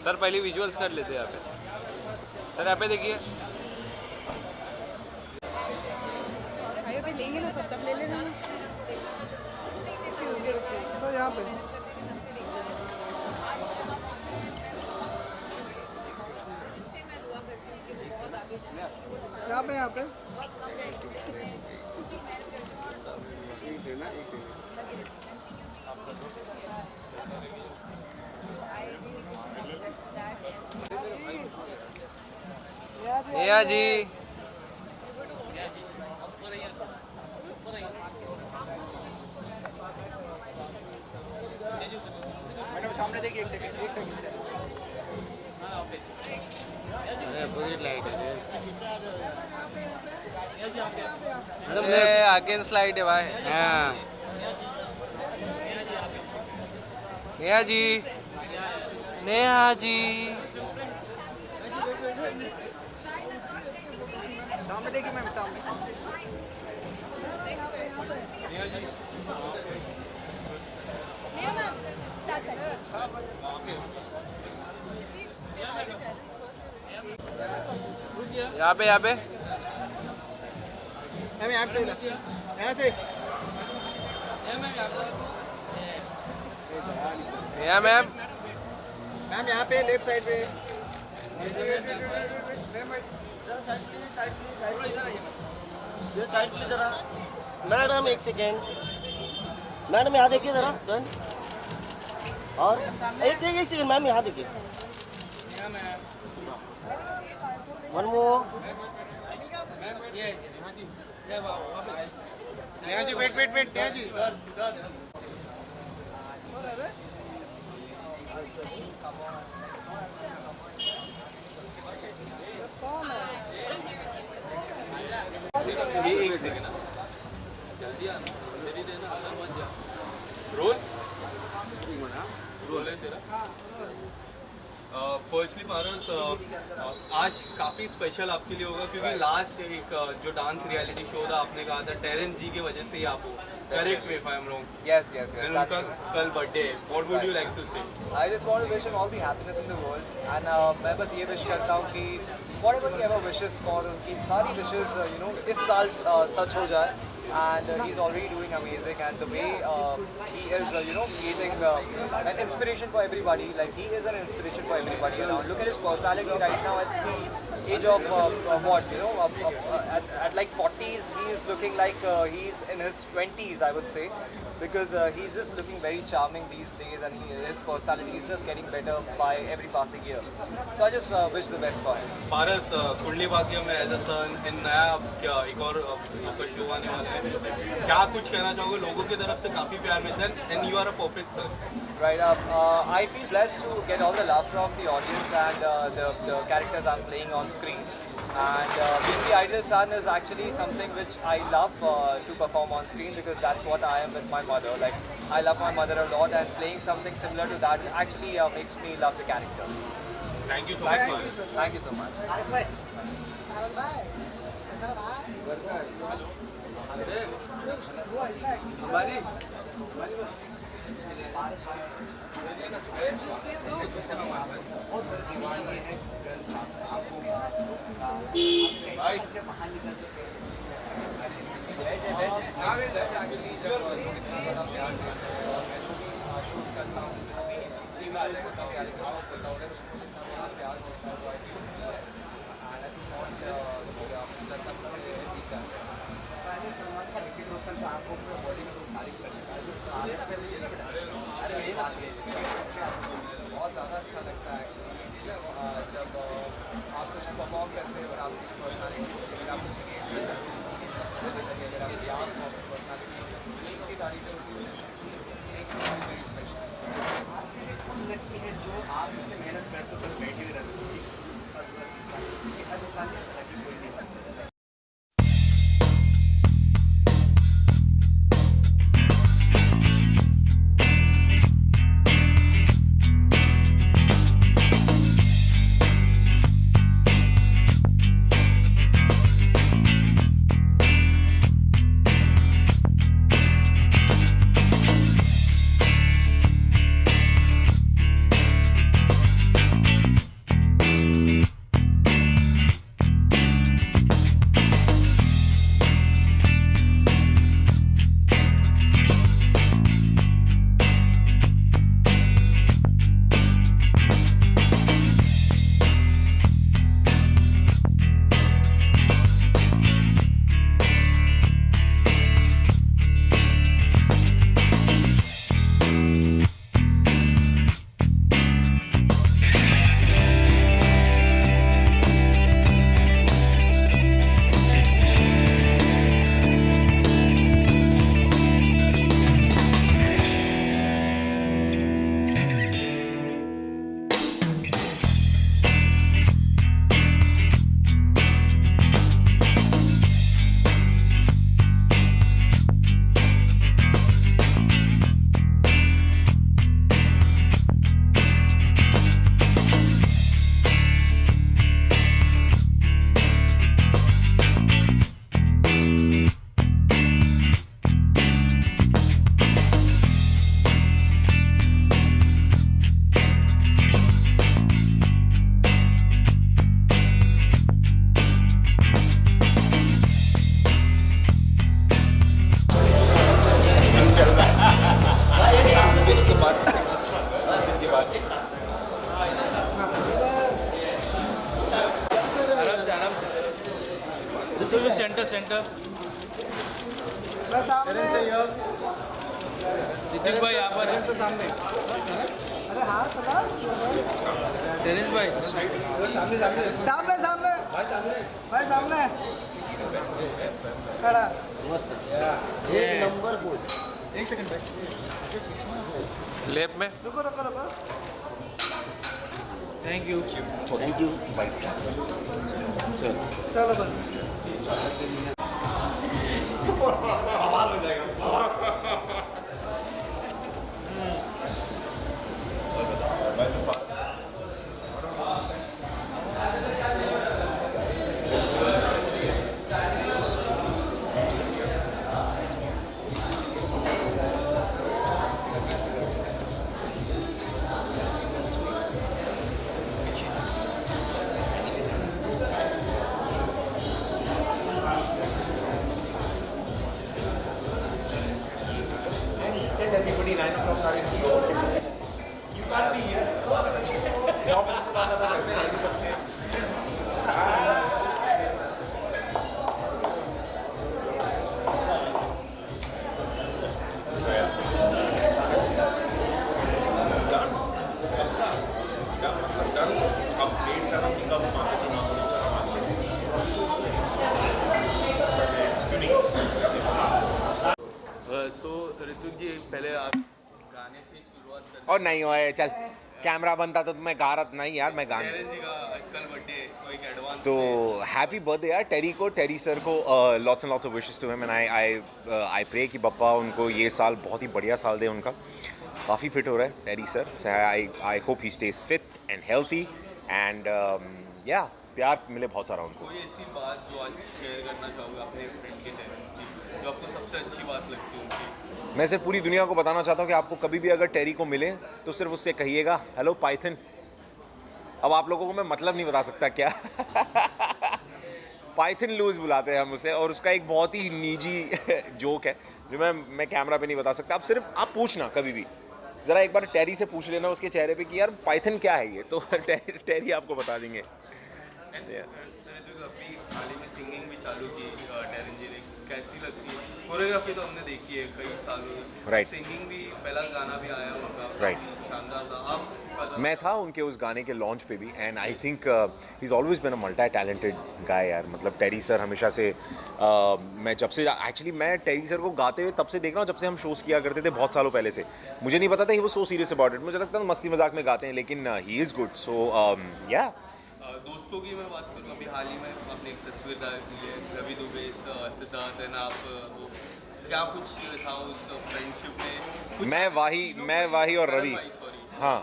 Sir पहले visuals कर लेते हैं यहाँ पे। सर यहाँ पे देखिए। भाई अभी लेंगे ना तब ले लेना सर यहाँ पे। यहाँ पे यहाँ पे नेहा जी। मैडम सामने देखिए एक सेकंड पूरी लाइट है अरे आगे स्लाइड है भाई। हाँ नेहा जी। नेहा जी। सामने देखिए मैम सामने। यहाँ पे यहाँ पे। मैम यहाँ से यहाँ से नेहा मैम। मैम यहाँ पे लेफ्ट साइड पे। साइड प्लीज जरा। मैडम एक सेकेंड, मैडम यहाँ देखिए जरा। और एक सेकेंड मैम यहाँ देखिए। One more. Neha ji wait wait wait Neha ji. Firstly Paras, आज काफ़ी स्पेशल आपके लिए होगा क्योंकि लास्ट एक जो डांस रियलिटी शो था आपने कहा था टेरेंस जी की वजह से ही आप हो। Correct me if I am wrong. Yes, yes, yes. And That's उनका true. कल बर्थडे है। What would you like to say? I just want to wish him all the happiness in the world. And मैं बस ये wish करता हूँ कि whatever he ever wishes for, उनकी सारी wishes इस साल सच हो जाए. And he's already doing amazing. And the way he is, creating an inspiration for everybody. Like he is an inspiration for everybody around. Look at his personality right now at the age of at like 40s, he is looking like he's in his 20s, I would say. Because he's just looking very charming these days, and his personality is just getting better by every passing year. So I just wish the best for him. पारस, कुंडली भाग्य में as a सन इन नया क्या एक और आपका show आने वाला है, क्या कुछ कहना चाहोगे? लोगों की तरफ से काफ़ी प्यार मिलता है and you are a perfect son. Right up. I feel blessed to get all the love from the audience and the characters I'm playing on screen. And being the ideal son is actually something which I love to perform on screen, because that's what I am with my mother. Like I love my mother a lot, and playing something similar to that actually makes me love the character. Thank you so much Paras. Thank you so much. बहुत ज़्यादा अच्छा लगता है actually जब आप कुछ perform करते हैं और आप कुछ पर्सनालिटी अगर आप कुछ अगर आप याद हो पर्सनालिटी उसकी तारीफ होती है वेरी स्पेशल। जो आप मेहनत करते हो बैठे हुए रहते हो। सेंटर मैं सामने ऋतिक भाई यहाँ पर है। अरे हाँ चला टेरेंस भाई सामने सामने भाई सामने खड़ा एक नंबर पोज। एक सेकंड भाई लेफ्ट में। रुको रुको रुको थैंक यू। थैंक यू भाई। चलो बस everybody 9 o'clock started to go. You can't be here. The office is not So yeah. Done. Updates are coming up. Marketing सो ऋतुक जी पहले आप गाने से शुरुआत कर। और नहीं हुआ चल कैमरा बनता तो मैं गा रहा नहीं यार, मैं गाने। टेरेंस जी का कल बर्थडे को एक एडवांस तो हैप्पी बर्थडे यार टेरी सर को, lots and lots of wishes to him and I pray कि पप्पा उनको ये साल बहुत ही बढ़िया साल दे उनका। काफ़ी फिट हो रहा है Terry sir. I hope he stage fit and healthy and या प्यार मिले बहुत सारा उनको। कोई ऐसी बात जो आज शेयर करना चाहोगे अपने फ्रेंड के टेरेंस की, जो आपको सबसे अच्छी बात लगती है उनकी? मैं सिर्फ पूरी दुनिया को बताना चाहता हूँ कि आपको कभी भी अगर टेरी को मिले तो सिर्फ उससे कहिएगा हेलो पाइथन। अब आप लोगों को मैं मतलब नहीं बता सकता क्या पाइथन लूज बुलाते हैं हम उसे, और उसका एक बहुत ही निजी जोक है जो मैं कैमरा पे नहीं बता सकता। आप सिर्फ आप पूछना कभी भी, ज़रा एक बार टेरी से पूछ लेना उसके चेहरे पे कि यार पाइथन क्या है ये, तो टेरी आपको बता देंगे। अभी हाल ही में सिंगिंग भी चालू की टेरेंस जी ने, कैसी लगती है? कोरियोग्राफी तो हमने देखी है कई सालों में। Right. सिंगिंग भी, पहला गाना भी आया उनका, Right. शानदार था। आप मैं था उनके उस गाने के लॉन्च पे भी and I think he is always been a multi talented guy यार। मतलब टेरी सर हमेशा से मैं जब से एक्चुअली मैं टेरी सर को गाते हुए तब से देख रहा हूँ जब से हम शोज़ किया करते थे बहुत सालों पहले से। मुझे नहीं पता था ही वो सो सीरियस अबाउट इट, मुझे लगता था मस्ती मजाक में गाते हैं, लेकिन ही इज़ गुड। सो या दोस्तों की मैं बात करूँ, अभी हाल ही में आपने एक तस्वीर डाली है रवि दुबे, सिद्धार्थ एंड आप, वो क्या कुछ था उस फ्रेंडशिप में? मैं वाही और रवि, हाँ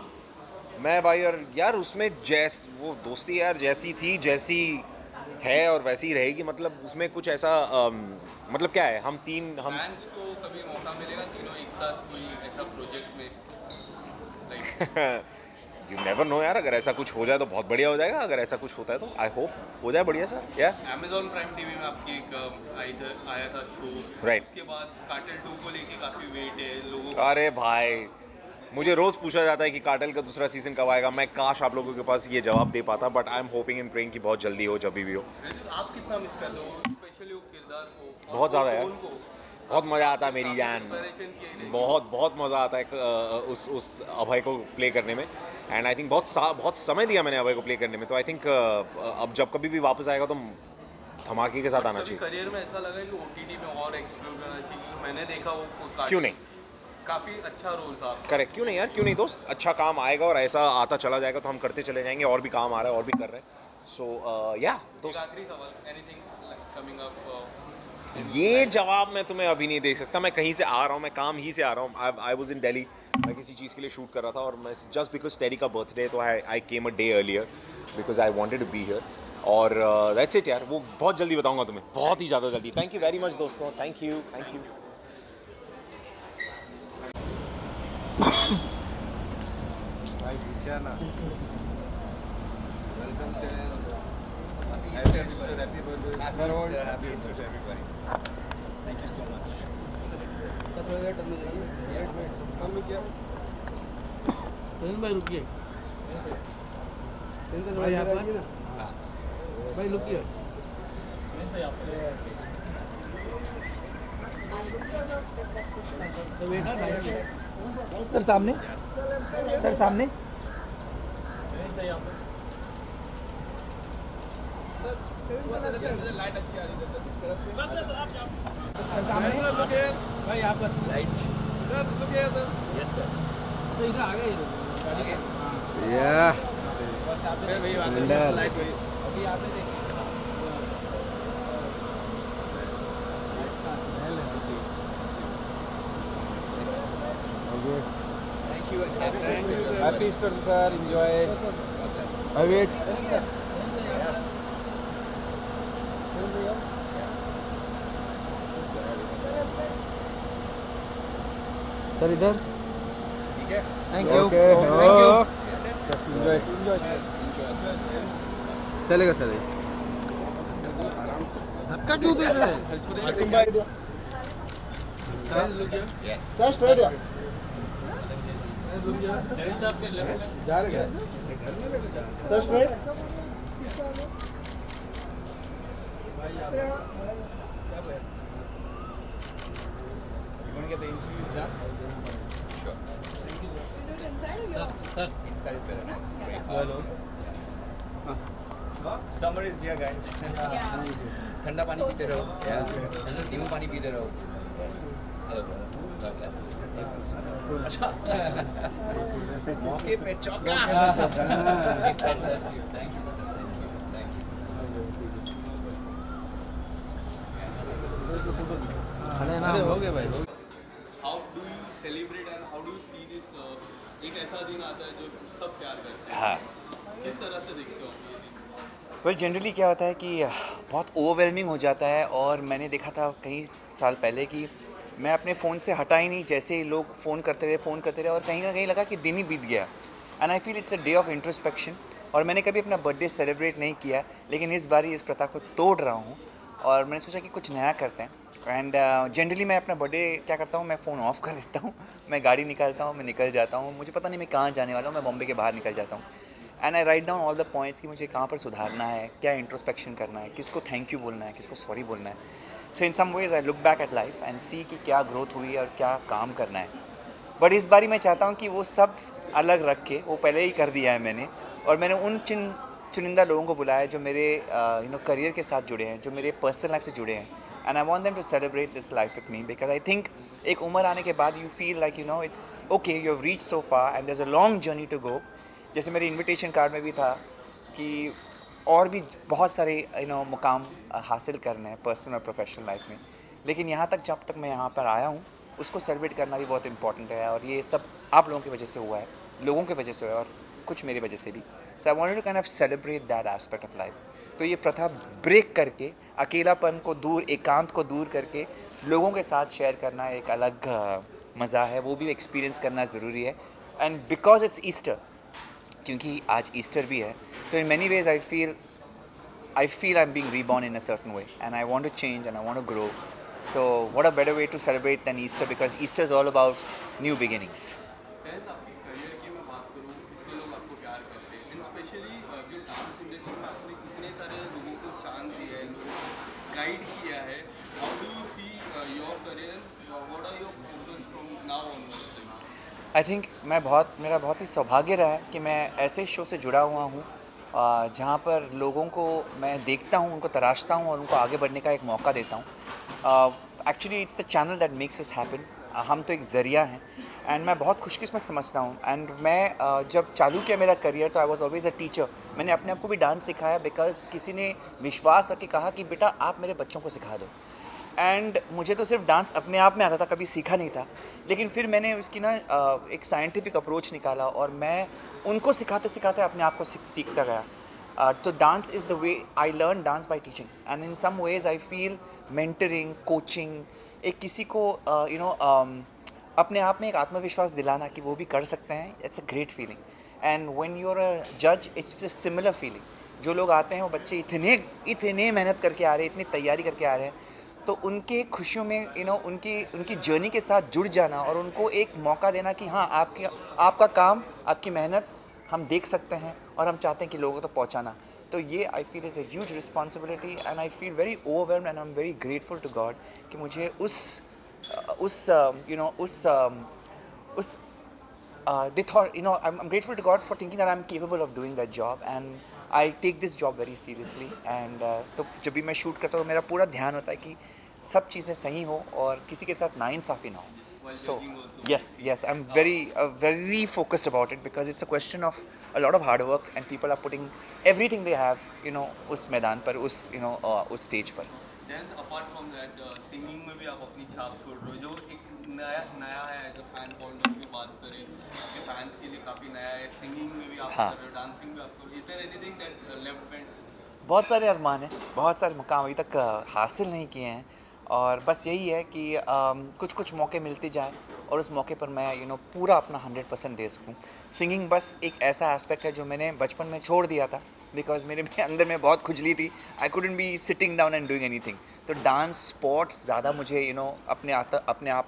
मैं भाई और यार उसमें वो दोस्ती यार जैसी थी, जैसी है और वैसी रहेगी। मतलब उसमें कुछ ऐसा मतलब क्या है, हम फैंस को कभी मौका मिलेगा तीनों एक साथ कोई ऐसा प्रोजेक्ट में, लाइक यू नेवर नो यार, अगर ऐसा कुछ हो जाए तो बहुत बढ़िया हो जाएगा। अगर ऐसा कुछ होता है तो आई होप हो जाए बढ़िया सा। या Amazon प्राइम टीवी में आपकी एक आया था शो, Right. उसके बाद कार्टेल 2 को लेके काफ़ी वेट है लोगों को। अरे भाई मुझे रोज़ पूछा जाता है कि कार्टेल का दूसरा सीज़न कब आएगा। मैं काश आप लोगों के पास ये जवाब दे पाता, but I am hoping and praying कि बहुत जल्दी हो, जब भी हो। आप कितना मिस करते हो स्पेशली वो किरदार को? बहुत ज़्यादा यार, उनको बहुत मज़ा आता है मेरी जान, प्रिपरेशन की बहुत मज़ा आता है उस अभय को प्ले करने में। एंड आई थिंक बहुत समय दिया मैंने अभय को प्ले करने में, तो आई थिंक अब जब कभी भी वापस आएगा तो धमाके के साथ आना चाहिए। करियर में ऐसा लगा कि OTT में और एक्सप्लोर करना चाहिए, क्योंकि मैंने देखा वो क्यों नहीं, काफ़ी अच्छा रोल था। करेक्ट, क्यों नहीं यार, क्यों नहीं दोस्त, अच्छा काम आएगा और ऐसा आता चला जाएगा तो हम करते चले जाएंगे। और भी काम आ रहा है और भी कर रहे हैं। सो या दोस्त, आखिरी सवाल, एनीथिंग कमिंग अप? ये जवाब मैं तुम्हें अभी नहीं दे सकता। मैं कहीं से आ रहा हूँ, मैं काम ही से आ रहा हूँ। आई वॉज इन दिल्ली, मैं किसी चीज़ के लिए शूट कर रहा था, और मैं जस्ट बिकॉज टेरी का बर्थडे, तो I came a day earlier because I wanted to be here. और दैट्स इट यार, वो बहुत जल्दी बताऊंगा तुम्हें, बहुत ही ज़्यादा जल्दी। थैंक यू वेरी मच दोस्तों, thank you. Happy Easter to everybody. Thank you so much. भाई रुकिए, भाई रुकिए। सर सामने, सर सामने। भाई यहाँ पर लाइट। Yes, sir. तो इधर आ गए लाइट अभी आपने देखी। Thank you and happy Easter. Happy Easter, sir. Enjoy. God bless. I wait. Yes. Sir इधर। ठीक है? Thank you. Thank you. Enjoy. Enjoy. चलेगा चलेगा। धक्का क्यों दे रहे हैं? Yes. सर स्ट्रेट या जा रहे हैं। Sir straight You want to get the interviews done? Sure. Inside is better. Nice. Great. Summer is here, guys. ठंडा पानी पीते रहो. Yeah. नींबू पानी पीते रहो. Hello, brother. God bless. अच्छा. मौके पे चौका. God bless you. Thank you, brother. Thank you. हो गए भाई। How do you celebrate and how do you see this? एक ऐसा दिन आता है जो सब प्यार करते हैं, हाँ किस तरह से देखते हो ये दिन? वेल जनरली क्या होता है कि बहुत ओवरवेलमिंग हो जाता है। और मैंने देखा था कई साल पहले कि मैं अपने फ़ोन से हटा ही नहीं, जैसे ही लोग फ़ोन करते रहे और कहीं ना कहीं लगा कि दिन ही बीत गया। And I feel it's a day of introspection. और मैंने कभी अपना बर्थडे सेलिब्रेट नहीं किया, लेकिन इस बार इस प्रथा को तोड़ रहा हूँ और मैंने सोचा कि कुछ नया करते हैं। एंड जनरली मैं अपना बर्थडे क्या करता हूँ, मैं फ़ोन ऑफ कर देता हूँ, मैं गाड़ी निकालता हूँ, मैं निकल जाता हूँ, मुझे पता नहीं मैं कहाँ जाने वाला हूँ, मैं बॉम्बे के बाहर निकल जाता हूँ। And I write down all the points कि मुझे कहाँ पर सुधारना है, क्या इंट्रोस्पेक्शन करना है, किसको थैंक यू बोलना है, किसको सॉरी बोलना है। So in some ways I look back at life and see कि क्या ग्रोथ हुई है और क्या काम करना है। बट इस बारी मैं चाहता हूँ कि वो सब अलग रख के, वो पहले ही कर दिया है मैंने, और मैंने उन चुनिंदा लोगों को बुलाया जो मेरे करियर के साथ जुड़े हैं, जो मेरे पर्सनल लाइफ से जुड़े हैं। And I want them to celebrate this life with me, because I think एक उम्र आने के बाद you feel like it's okay, you have reach so far and there is a long journey to go. जैसे मेरे invitation card में भी था कि और भी बहुत सारे मुकाम हासिल करने हैं पर्सनल और प्रोफेशनल लाइफ में, लेकिन यहाँ तक जब तक मैं यहाँ पर आया हूँ उसको सेलिब्रेट करना भी बहुत इंपॉर्टेंट है। और ये सब आप लोगों की वजह से हुआ है, लोगों की वजह से हुआ है, और कुछ मेरी वजह से भी। So I wanted to kind of celebrate that aspect of life. तो ये प्रथा ब्रेक करके, अकेलापन को दूर, एकांत को दूर करके लोगों के साथ शेयर करना एक अलग मज़ा है, वो भी एक्सपीरियंस करना ज़रूरी है। एंड बिकॉज इट्स ईस्टर, क्योंकि आज ईस्टर भी है, तो in many ways I feel I am being reborn in a certain way and I want to change and I want to grow. तो what a better way to celebrate than Easter, because Easter is all about new beginnings. Friends, आपकी career की मैं बात करूँ, कितने लोग आपको प्यार करते हैं, एंड स्पेशली जो डांस इंडस्ट्री में आपने कितने सारे लोगों को चांस दिया है, लोगों को गाइड किया है। How do you see your career, what are your focus from now onwards? I think मेरा बहुत ही सौभाग्य रहा है कि मैं ऐसे शो से जुड़ा हुआ हूँ जहाँ पर लोगों को मैं देखता हूँ, उनको तराशता हूँ और उनको आगे बढ़ने का एक मौका देता हूँ। Actually it's the channel that makes us happen. हम तो एक ज़रिया हैं एंड मैं बहुत खुशकिस्मत समझता हूँ। एंड मैं जब चालू किया मेरा करियर तो I was always a teacher. मैंने अपने आप को भी डांस सिखाया बिकॉज किसी ने विश्वास रख के कहा कि बेटा आप मेरे बच्चों को सिखा दो। एंड मुझे तो सिर्फ डांस अपने आप में आता था, कभी सीखा नहीं था, लेकिन फिर मैंने उसकी एक साइंटिफिक अप्रोच निकाला और मैं उनको सिखाते सिखाते अपने आप को सीखता गया। तो dance is the way I learn dance by teaching and in some ways I feel mentoring, coaching, एक किसी को अपने आप में एक आत्मविश्वास दिलाना कि वो भी कर सकते हैं, it's a great feeling. And when you are a जज इट्स अ सिमिलर फीलिंग। जो लोग आते हैं वो बच्चे इतने मेहनत करके आ रहे हैं, इतनी तैयारी करके आ रहे हैं, तो उनके खुशियों में उनकी जर्नी के साथ जुड़ जाना और उनको एक मौका देना कि हाँ आपका काम, आपकी मेहनत हम देख सकते हैं और हम चाहते हैं कि लोगों तक पहुंचाना। तो ये I feel is a huge responsibility and I feel very overwhelmed and I am very grateful to God कि मुझे उस they thought, I'm grateful to God for thinking that I'm capable of doing that job, and I take this job very seriously. And तो जब भी मैं shoot करता हूँ मेरा पूरा ध्यान होता है कि सब चीज़ें सही हो और किसी के साथ नाइंसाफ़ी ना हो. So yes, I'm very focused about it because it's a question of a lot of hard work and people are putting everything they have, उस मैदान पर, उस stage पर. Then apart from that, singing में भी आप अपनी छाप छोड़ रहे हो जो एक नया है as a fan point of view बात करें कि फैंस के लिए काफ़ी नया है. सिंगिंग में भी आप हाँ. कर रहे हो, डांसिंग में आप कर रहे हो. Is there anything that left behind? बहुत सारे अरमान हैं, बहुत सारे मुकाम अभी तक हासिल नहीं किए हैं और बस यही है कि कुछ मौके मिलते जाएं और उस मौके पर मैं पूरा अपना 100% दे सकूं. सिंगिंग बस एक ऐसा एस्पेक्ट है जो मैंने बचपन में छोड़ दिया था बिकॉज मेरे अंदर में बहुत खुजली थी. I couldn't be sitting down and doing anything. तो डांस स्पोर्ट्स ज़्यादा मुझे अपने आप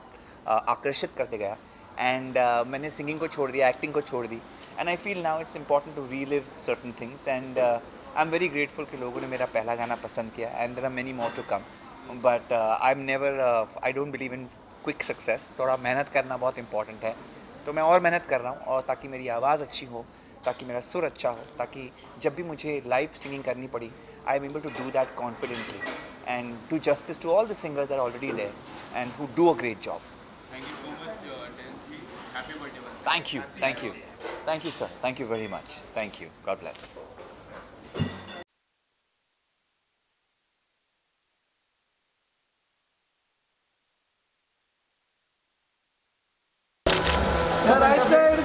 आकर्षित करते गया एंड मैंने सिंगिंग को छोड़ दिया, एक्टिंग को छोड़ दी. And I feel now it's important to relive certain things and I am very grateful कि लोगों ने मेरा पहला गाना पसंद किया and there are many more to come. But I don't believe in quick success. थोड़ा मेहनत करना बहुत इंपॉर्टेंट है. तो मैं और मेहनत कर रहा हूँ और ताकि मेरी आवाज़ अच्छी हो, ताकि मेरा सुर अच्छा हो, ताकि जब भी मुझे लाइव सिंगिंग करनी पड़ी I am able to do that confidently and do justice to all the singers that are already there and who do a great job. Thank you so much, Terence. Happy birthday. man. Thank you sir, thank you very much. Thank you, God bless. Right side.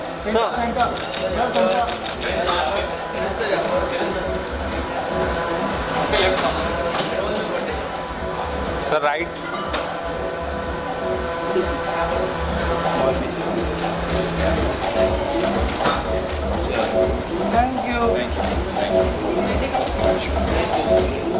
Sir right. Thank you.